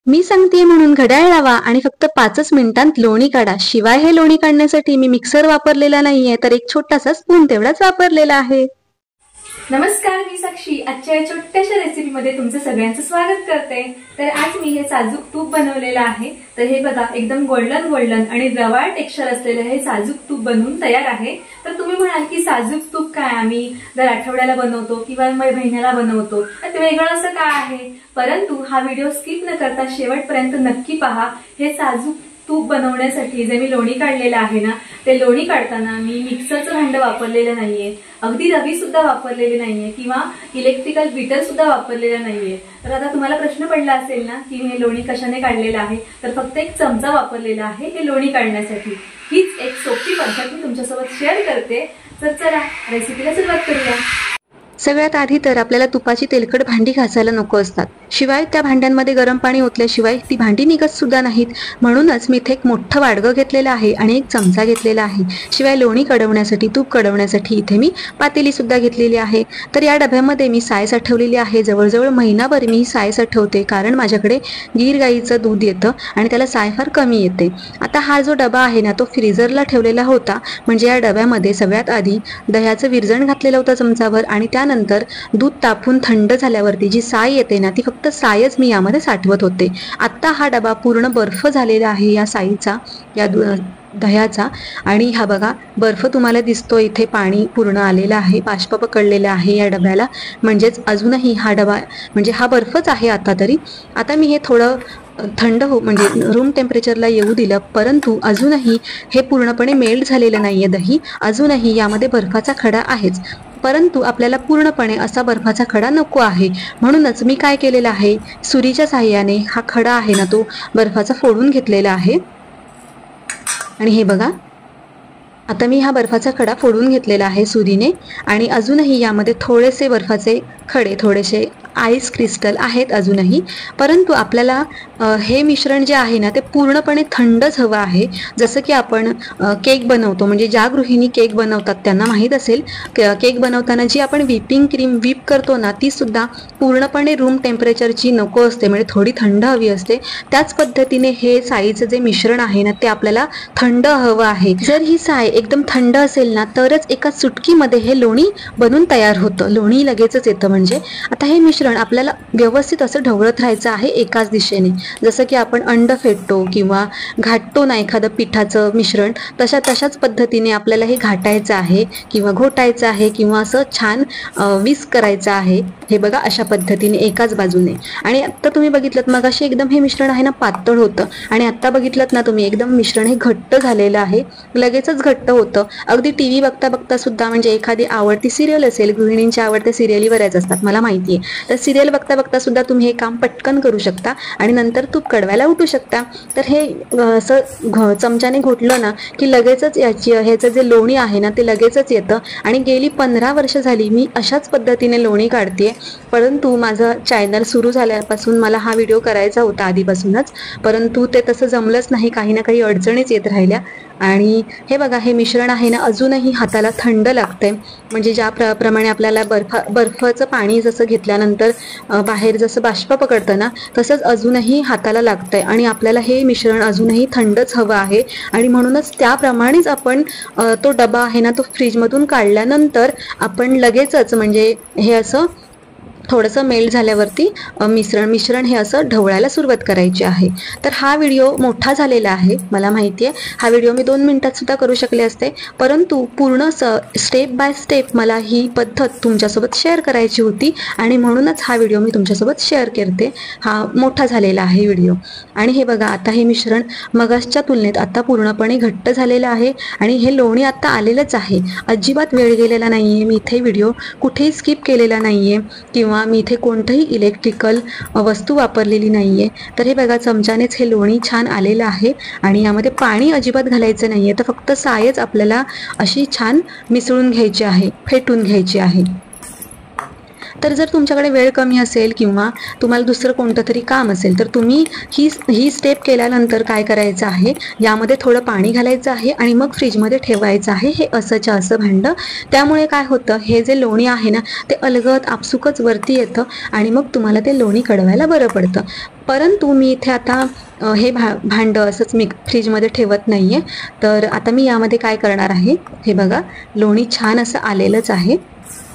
मी सांगतेय म्हणून घड्याळ लावा आणि फक्त 5च मिनिटांत लोणी काढा। शिवाय हे लोणी काढण्यासाठी मी मिक्सर वापरलेला नाहीये, तर एक छोटासा स्पून तेवढाच वापरलेला आहे। नमस्कार, मी साक्षी आजच्या या छोट्याशा रेसिपीमध्ये तुमचं सगळ्यांचं स्वागत करते। तर आज मी हे साजूक तूप बनवलेलं आहे। तर हे बघा, एकदम गोल्डन आणि रवाळ टेक्स्चर असलेलं हे साजूक तूप बनवून तयार आहे। तर तुम्ही म्हणाल की साजूक तूप काय, आम्ही दर आठवड्याला बनवतो किंवा महिन्याला बनवतो, तर वेगळं असं काय आहे? परंतु हा व्हिडिओ स्किप न करता शेवटपर्यंत नक्की पहा। हे साजूक तूप बनवण्यासाठी जे मी लोणी काढलेलं आहे ना, ते लोणी काढताना मी मिक्सरचं भांडं वापरलेलं नाहीये, अगदी रवी सुद्धा वापरलेली नाहीये किंवा इलेक्ट्रिकल बीटर सुद्धा वापरलेलं नाहीये। तर आता तुम्हाला प्रश्न पडला असेल ना की हे लोणी कशाने काढलेलं आहे, तर फक्त एक चमचा वापरलेला आहे हे लोणी काढण्यासाठी। हीच एक सोपी पद्धत मी तुमच्यासोबत शेअर करते। तर चला रेसिपीला सुरुवात करूया। सगळ्यात आधी तर आपल्याला तुपाची तेलकट भांडी घासायला नको असतात, शिवाय त्या भांड्यांमध्ये गरम पाणी ओतल्याशिवाय ती भांडी निघत सुद्धा नाहीत। म्हणूनच मी इथे एक मोठं वाडगं घेतलेलं आहे आणि एक चमचा घेतलेला आहे। शिवाय लोणी कढवण्यासाठी, तूप कढवण्यासाठी इथे मी पातेली सुद्धा घेतलेली आहे। तर या डब्यामध्ये मी साय साठवलेली आहे। जवळजवळ महिनाभर मी ही साय साठवते, कारण माझ्याकडे गीर गाईचं दूध येतं आणि त्याला साय फार कमी येते। आता हा जो डबा आहे ना, तो फ्रीजरला ठेवलेला होता, म्हणजे या डब्यामध्ये सगळ्यात आधी दह्याचं विरजण घातलेलं होतं चमचाभर, आणि त्यानंतर दूध तापून थंड झाल्यावरती जी साय येते ना, ती फक्त सायच मी यामध्ये साठवत होते। आता हा डबा पूर्ण बर्फ झालेला आहे या साईचा, या दह्याचा। आणि हा बघा, बर्फ तुम्हाला दिसतो इथे, पाणी पूर्ण आलेलं आहे, बाष्प पकडलेलं आहे या डब्याला, म्हणजेच अजूनही हा डबा म्हणजे हा बर्फच आहे आता तरी। आता मी हे थोडं थंड म्हणजे रूम टेम्परेचरला येऊ दिलं, परंतु अजूनही हे पूर्णपणे मेल्ट झालेलं नाहीये दही, अजूनही यामध्ये बर्फाचा खडा आहेच। परंतु आपल्याला पूर्णपणे असा बर्फाचा खडा नको आहे, म्हणूनच मी काय केलेलं आहे, सुरीच्या साहाय्याने हा खडा आहे ना, तो बर्फाचा फोडून घेतलेला आहे। आणि हे बघा, आता मी हा बर्फाचा खडा फोडून घेतलेला आहे सुरीने, आणि अजूनही यामध्ये थोडेसे बर्फाचे खडे, थोडेसे आईस क्रिस्टल आहेत अजूनही। परंतु आपल्याला हे मिश्रण जे आहे ना, ते पूर्णपणे थंडच हवं आहे। जसं की आपण केक बनवतो, म्हणजे ज्या गृहिणी केक बनवतात त्यांना माहीत असेल, केक बनवताना जी आपण व्हिपिंग क्रीम व्हीप करतो ना, ती सुद्धा पूर्णपणे रूम टेम्परेचरची नको असते, म्हणजे थोडी थंड हवी असते। त्याच पद्धतीने हे साईचं जे मिश्रण आहे ना, ते आपल्याला थंड हवं आहे। जर ही साय एकदम थंड असेल ना, तरच एका चुटकीमध्ये हे लोणी बनून तयार होतं, लोणी लगेचच येतं। म्हणजे आता हे मिश्रण आपल्याला व्यवस्थित असं ढवळत राहायचं आहे एकाच दिशेने, जसं की आपण अंड फेटतो किंवा घाटतो ना एखादं पिठाचं मिश्रण, तशाच पद्धतीने आपल्याला हे घाटायचं आहे किंवा घोटायचं आहे किंवा असं छान विस्क करायचं आहे। हे बघा, अशा पद्धतीने एकाच बाजूने। आणि आता तुम्ही बघितलं मगाशी एकदम हे मिश्रण आहे ना पातळ होतं, आणि आता बघितलं ना तुम्ही, एकदम मिश्रण हे घट्ट झालेलं आहे, लगेचच घट्ट होतं। अगदी टीव्ही बघता बघता सुद्धा, म्हणजे एखादी आवडती सिरियल असेल, गृहिणींच्या आवडत्या सिरियली बऱ्याच असतात मला माहिती आहे, तर सिरियल बघता बघता सुद्धा तुम्ही हे काम पटकन करू शकता आणि नंतर तूप कडवायला उठू शकता। तर हे असं चमच्याने घोटलं ना की लगेचच ह्याचं जे लोणी आहे ना, ते लगेचच येतं। आणि गेली 15 वर्ष झाली मी अशाच पद्धतीने लोणी काढते। परंतु माझं चॅनल सुरू झाल्यापासून मला हा व्हिडिओ करायचा होता आधीपासूनच, परंतु ते तसं जमलंच नाही, काही ना काही अडचणीच येत राहिल्या। आणि हे बघा, हे मिश्रण आहे ना, अजूनही हाताला थंड लागतंय, म्हणजे ज्याप्रमाणे आपल्याला बर्फाचं पाणी जसं घेतल्यानंतर बाहेर जसं बाष्प पकडतं ना, तसंच अजूनही हाताला लागतंय। आणि आपल्याला हे मिश्रण अजूनही थंडच हवं आहे, आणि म्हणूनच त्याप्रमाणेच आपण तो डबा आहे ना, तो फ्रीजमधून काढल्यानंतर आपण लगेचच, म्हणजे हे असं थोडंसं मेल्ट झाल्यावरती मिश्रण हे असं ढवळायला सुरुवात करायची आहे। तर हा व्हिडिओ मोठा झालेला आहे, मला माहिती आहे, हा व्हिडिओ मी 2 मिनिटात सुद्धा करू शकले असते, परंतु पूर्ण स्टेप बाय स्टेप मला ही पद्धत तुमच्यासोबत शेअर करायची होती, आणि म्हणूनच हा व्हिडिओ मी तुमच्यासोबत शेअर करते। हा मोठा झालेला आहे व्हिडिओ। आणि हे बघा, आता हे मिश्रण मगासच्या तुलनेत आता पूर्णपणे घट्ट झालेलं आहे, आणि हे लोणी आता आलेलंच आहे, अजिबात वेळ गेलेला नाही आहे। मी इथे व्हिडिओ कुठेही स्किप केलेला नाही आहे किंवा मी इथे कोणतंही इलेक्ट्रिकल वस्तू वापरलेली नाहीये। तर हे बघा, चमच्यानेच हे लोणी छान आलेलं आहे, आणि यामध्ये पाणी अजिबात घालायचं नाहीये, तर फक्त सायच आपल्याला अशी छान मिसळून घ्यायची आहे, फेटून घ्यायची आहे। तर जर तुमच्याकडे वेळ कमी असेल किंवा तुम्हाला दुसरं कोणतं तरी काम असेल तर तुम्ही ही स्टेप केल्यानंतर काय करायचं आहे, यामध्ये थोडं पाणी घालायचं आहे आणि मग फ्रीजमध्ये ठेवायचं आहे हे असंच्या असं भांडं. त्यामुळे काय होतं, हे जे लोणी आहे ना ते अलगद आपसुकच वरती येतं आणि मग तुम्हाला ते लोणी कडवायला बरं पडतं. परंतु मी इथे आता हे भांडं असंच मी फ्रीजमध्ये ठेवत नाहीये. तर आता मी यामध्ये काय करणार आहे, हे बघा लोणी छान असं आलेलंच आहे.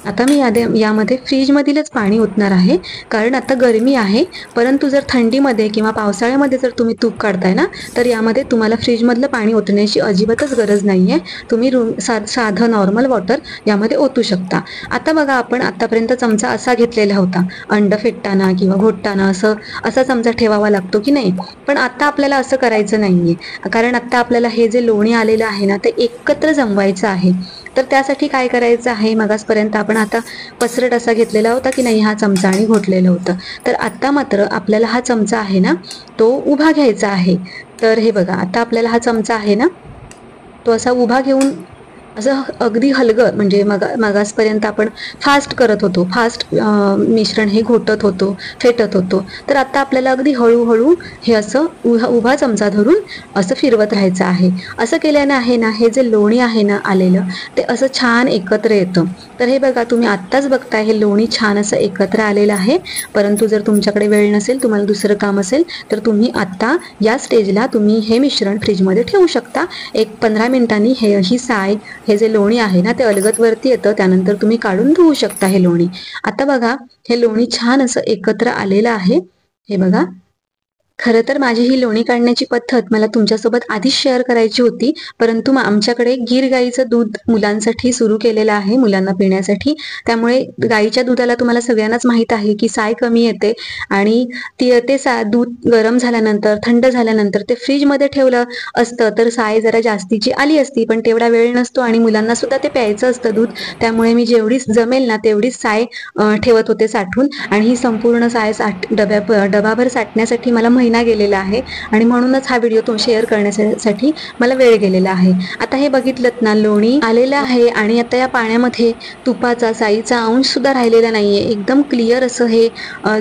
आता मी यामध्ये फ्रीजमधीलच पाणी ओतणार आहे, कारण आता गरमी आहे. परंतु जर थंडीमध्ये किंवा पावसाळ्यामध्ये जर तुम्ही तूप काढताय ना तर यामध्ये तुम्हाला फ्रीजमधलं पाणी ओतण्याची अजिबातच गरज नाही आहे. तुम्ही साधं नॉर्मल वॉटर यामध्ये ओतू शकता. आता बघा, आपण आतापर्यंत चमचा असा घेतलेला होता, अंड फेटताना किंवा घोटताना असा चमचा ठेवावा लागतो की नाही. पण आता आपल्याला असं करायचं नाहीये, कारण आता आपल्याला हे जे लोणी आलेलं आहे ना ते एकत्र जमवायचं आहे. तर त्यासाठी काय करायचं आहे, मगासपर्यंत आपण आता पसरट असा घेतलेला होता की नाही हा चमचा आणि घोटलेलं होतं. तर आता मात्र आपल्याला हा चमचा आहे ना तो उभा घ्यायचा आहे. तर हे बघा, आता आपल्याला हा चमचा आहे ना तो असा उभा घेऊन असं अगदी हलगं, म्हणजे मगासपर्यंत आपण फास्ट करत होतो, फास्ट मिश्रण हे घोटत होतो, फेटत होतो. तर आता आपल्याला अगदी हळूहळू हे असं उभा चमचा धरून असं फिरवत राहायचं आहे. असं केल्याने आहे ना हे जे लोणी आहे ना आलेलं ते असं छान एकत्र येतं. तर हे बघा, तुम्ही आत्ताच बघताय हे लोणी छान असं एकत्र आलेलं आहे. परंतु जर तुमच्याकडे वेळ नसेल, तुम्हाला दुसरं काम असेल तर तुम्ही आत्ता या स्टेजला तुम्ही हे मिश्रण फ्रीजमध्ये ठेवू शकता. 15 मिनिटांनी ही साय, हे जे लोणी आहे ना ते अलगद वरती येतं. त्यानंतर तुम्ही काढून धुवू शकता हे लोणी. आता बघा, हे लोणी छान असं एकत्र आलेलं आहे. हे बघा, खरं तर माझी ही लोणी काढण्याची पद्धत मला तुमच्यासोबत आधीच शेअर करायची होती, परंतु आमच्याकडे गीर गाईचं दूध मुलांसाठी सुरू केलेलं आहे, मुलांना पिण्यासाठी. त्यामुळे गाईच्या दुधाला तुम्हाला सगळ्यांनाच माहीत आहे की साय कमी येते आणि ते दूध गरम झाल्यानंतर, थंड झाल्यानंतर ते फ्रीजमध्ये ठेवलं असतं तर साय जरा जास्तीची आली असती. पण तेवढा वेळ नसतो आणि मुलांना सुद्धा ते प्यायचं असतं दूध. त्यामुळे मी जेवढीच जमेल ना तेवढीच साय ठेवत होते साठवून, आणि ही संपूर्ण साय डबाभर साठण्यासाठी मला महिना गेलेला आहे आणि म्हणूनच हा व्हिडिओ शेअर करण्यासाठी मला वेळ गेलेला आहे. आता हे बघितलं ना, लोणी आलेलं आहे आणि आता या पाण्यामध्ये तुपाचा, साईचा अंश सुद्धा राहिलेला नाहीये. एकदम क्लिअर असं हे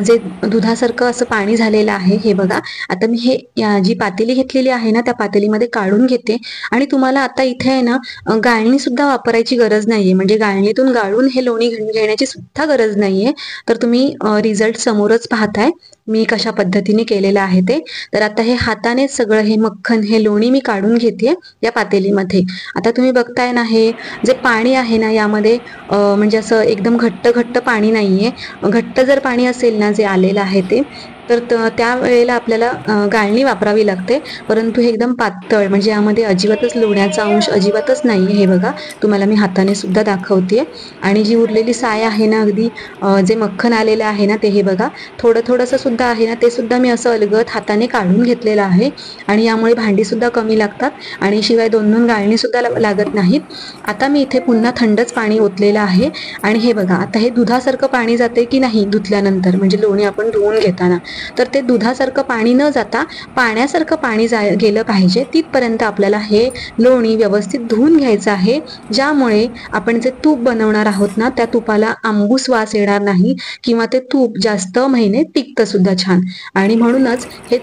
जे दुधासारखं असं पाणी झालेलं आहे. हे बघा, आता मी जी पातेली घेतलेली आहे ना त्या पातेलीमध्ये काढून घेते. आणि तुम्हाला आता इथे आहे ना गाळणी सुद्धा वापरायची गरज नाहीये, म्हणजे गाळणीतून गाळून हे लोणी घेण्याची सुद्धा गरज नाहीये. तर तुम्ही रिझल्ट समोरच पाहताय मी कशा पद्धतीने केलेलं आहे ते. तर आता हे हाताने सगळं हे मक्खन, हे लोणी मी काढून घेते या पातेलीमध्ये. आता तुम्ही बघताय ना हे जे पाणी आहे ना यामध्ये म्हणजे असं एकदम घट्ट पाणी नाहीये. घट्ट जर पाणी असेल ना जे आलेलं आहे ते, तर त्यावेळेला आपल्याला गाळणी वापरावी लागते. परंतु हे एकदम पातळ, म्हणजे यामध्ये अजिबातच लोण्याचा अंश अजिबातच नाहीये. हे बघा, तुम्हाला मी हाताने सुद्धा दाखवते. आणि जी उरलेली साय आहे ना, अगदी जे मक्खन आलेलं आहे ना ते, हे बघा थोडंसं सुद्धा आहे ना ते सुद्धा मी असं अलगद हाताने काढून घेतलेलं आहे. आणि यामुळे भांडी सुद्धा कमी लागतात आणि शिवाय 2 गाळणी सुद्धा लागत नाहीत. आता मी इथे पुन्हा थंडच पाणी ओतलेलं आहे. आणि हे बघा, आता हे दुधासारखं पाणी जाते की नाही धुतल्यानंतर, म्हणजे लोणी आपण धुवून घेताना, तर ते दुधासारखं पाणी न जाता पाण्यासारखं पाणी गेलं पाहिजे. तिथपर्यंत आपल्याला हे लोणी व्यवस्थित धुवून घ्यायचं आहे, ज्यामुळे आपण जे तूप बनवणार आहोत ना त्या तुपाला आंबूस वास येणार नाही किंवा ते तूप जास्त महिने टिकतं सुद्धा छान. आणि म्हणूनच हे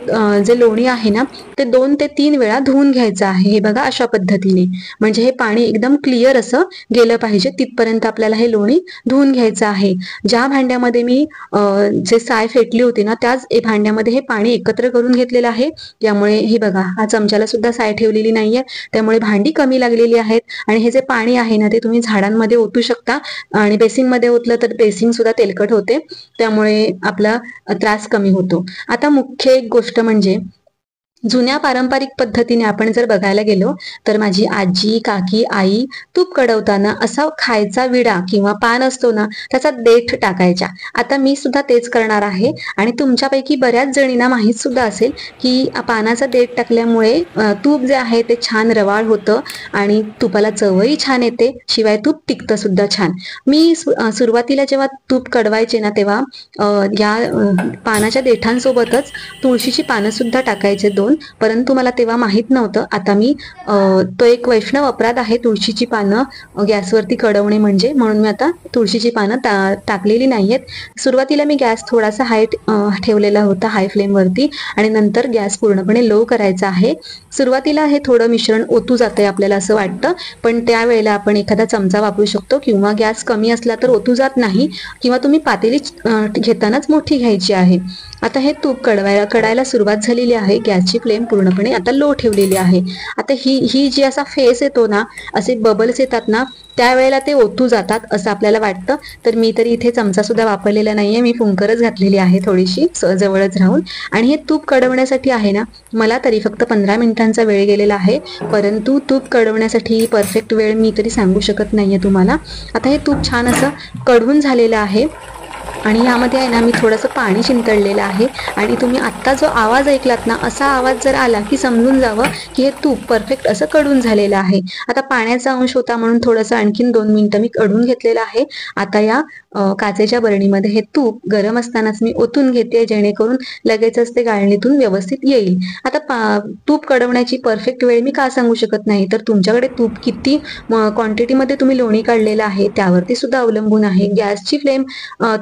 जे लोणी आहे ना ते 2 ते 3 वेळा धुवून घ्यायचं आहे. हे बघा, अशा पद्धतीने, म्हणजे हे पाणी एकदम क्लिअर असं गेलं पाहिजे. तिथपर्यंत आपल्याला हे लोणी धुवून घ्यायचं आहे. ज्या भांड्यामध्ये मी जे साय फेटली होती ना त्याच भांड्यामध्ये हे पाणी एकत्र करून घेतलेलं आहे. त्यामुळे हे बघा, हा चमच्याला सुद्धा साय ठेवलेली नाहीये, त्यामुळे भांडी कमी लागलेली आहेत. आणि हे जे पाणी आहे ना ते तुम्ही झाडांमध्ये ओतू शकता, आणि बेसिनमध्ये ओतलं तर बेसिन सुद्धा तेलकट होते, त्यामुळे आपला त्रास कमी होतो. आता मुख्य एक गोष्ट म्हणजे, जुन्या पारंपरिक पद्धतीने आपण जर बघायला गेलो तर माझी आजी, काकी, आई तूप कडवताना असा खायचा विडा किंवा पान असतो ना त्याचा देठ टाकायच्या. आता मी सुद्धा तेच करणार आहे. आणि तुमच्यापैकी बऱ्याच जणींना माहीत सुद्धा असेल की पानाचा देठ टाकल्यामुळे तूप जे आहे ते छान रवाळ होतं आणि तुपाला चवही छान येते, शिवाय तूप टिकतं सुद्धा छान. मी सुरुवातीला जेव्हा तूप कडवायचे ना तेव्हा या पानाच्या देठांसोबतच तुळशीची पानं सुद्धा टाकायचे 2, परंतु मला तेव्हा माहीत नव्हतं. आता मी तो एक वैष्णव अपराध आहे तुळशीची पानं गॅसवरती कडवणे म्हणजे, म्हणून मी आता तुळशीची पानं टाकलेली नाहीयेत. सुरुवातीला मी गॅस थोडासा हाय ठेवलेला होता, हाय फ्लेमवरती, आणि नंतर गॅस पूर्णपणे लो करायचा आहे. सुरुवातीला हे थोडं मिश्रण ओतू जातंय आपल्याला असं वाटतं, पण त्यावेळेला आपण एखादा चमचा वापरू शकतो, किंवा गॅस कमी असला तर ओतू जात नाही, किंवा तुम्ही पातेली घेतानाच मोठी घ्यायची आहे. आता हे तूप कडायला सुरुवात झालेली आहे. गॅसची फ्लेम पूर्णपणे आता लो ठेवलेली आहे. आता ही जी असा फेस येतो ना, असे बबल्स येतात ना, त्यावेळेला ते ओतू जातात असं आपल्याला वाटतं. तर मी तरी इथे चमचा सुद्धा वापरलेला नाहीये, मी फुंकरच घातलेली आहे थोडीशी जवळच राहून. आणि हे तूप कडवण्यासाठी आहे ना, मला तरी फक्त 15 मिनिटांचा वेळ गेलेला आहे. परंतु तूप कडवण्यासाठी परफेक्ट वेळ मी तरी सांगू शकत नाहीये तुम्हाला. आता हे तूप छान असं कढून झालेलं आहे, आणि यामध्ये आहे ना मी थोडंसं पाणी शिंतळलेलं आहे. आणि तुम्ही आत्ता जो आवाज ऐकलात ना, असा आवाज जर आला की समजून जावं की हे तूप परफेक्ट असं कढून झालेलं आहे. आता पाण्याचा अंश होता म्हणून थोडंसं आणखीन 2 मिनिटं मी कढून घेतलेलं आहे. आता या काचेच्या बरणीमध्ये हे तूप गरम असतानाच मी ओतून घेते, जेणेकरून लगेचच ते गाळणीतून व्यवस्थित येईल. आता तूप कडवण्याची परफेक्ट वेळ मी का सांगू शकत नाही, तर तुमच्याकडे तूप किती क्वांटिटीमध्ये तुम्ही लोणी काढलेलं आहे त्यावरती सुद्धा अवलंबून आहे. गॅसची फ्लेम,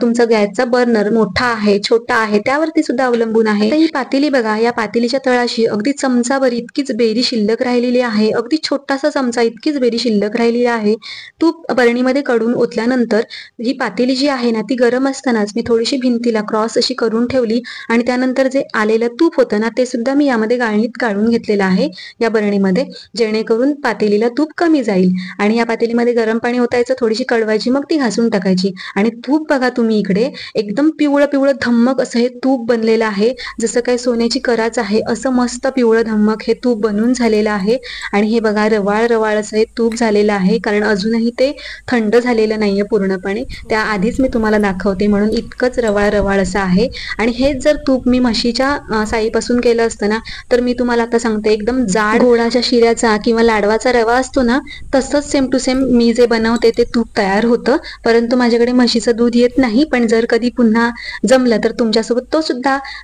तुमचा गॅसचा बर्नर मोठा आहे छोटा आहे त्यावरती सुद्धा अवलंबून आहे. ही पातेली बघा, या पातेलीच्या तळाशी अगदी चमचाभर इतकीच बेरी शिल्लक राहिलेली आहे, अगदी छोटासा चमचा इतकीच बेरी शिल्लक राहिलेली आहे. तूप बरणीमध्ये कडून ओतल्यानंतर ही पातेली जी आहे ना, ती गरम असतानाच मी थोडीशी भिंतीला क्रॉस अशी करून ठेवली, आणि त्यानंतर जे आलेलं तूप होतं ना, ते सुद्धा मी यामध्ये गाळणीत काढून घेतलेलं आहे या बरणीमध्ये, जेणेकरून पातेलीला तूप कमी जाईल. आणि या पातेलीमध्ये गरम पाणी ओतायचं, थोडीशी कळवायची, मग ती घासून टाकायची. आणि तूप बघा तुम्ही इकडे एकदम पिवळं पिवळं धम्मक असं हे तूप बनलेलं आहे, जसं काही सोन्याची कराच आहे असं मस्त पिवळं धम्मक हे तूप बनून झालेलं आहे. आणि हे बघा रवाळ रवाळ असं हे तूप झालेलं आहे, कारण अजूनही ते थंड झालेलं नाहीये पूर्णपणे. त्याआधीच मी तुम्हाला दाखवते म्हणून इतकंच रवाळ रवाळ असं आहे. आणि हेच जर तूप मी म्हशीच्या साईपासून केलं असतं ना, तर मी तुम्हाला आता सांगते एकदम जाड गोडाच्या शिऱ्याचा किंवा लाडवाचा रवा असतो ना, तसंच सेम टू सेम मी जे बनवते ते तूप तयार होतं. परंतु माझ्याकडे म्हशीचं दूध येत नाही, पण जर कधी पुन्हा जमलं तर तुमच्यासोबत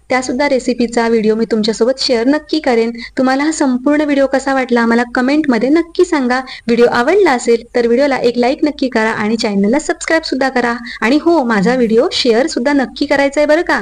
त्या सुद्धा रेसिपीचा व्हिडिओ मी तुमच्यासोबत शेअर नक्की करेन. तुम्हाला हा संपूर्ण व्हिडिओ कसा वाटला मला कमेंटमध्ये नक्की सांगा. व्हिडिओ आवडला असेल तर व्हिडिओला एक लाईक नक्की करा, आणि चॅनलला सबस्क्राईब सुद्धा करा. आणि हो, माझा व्हिडिओ शेअर सुद्धा नक्की करायचा आहे बरं का.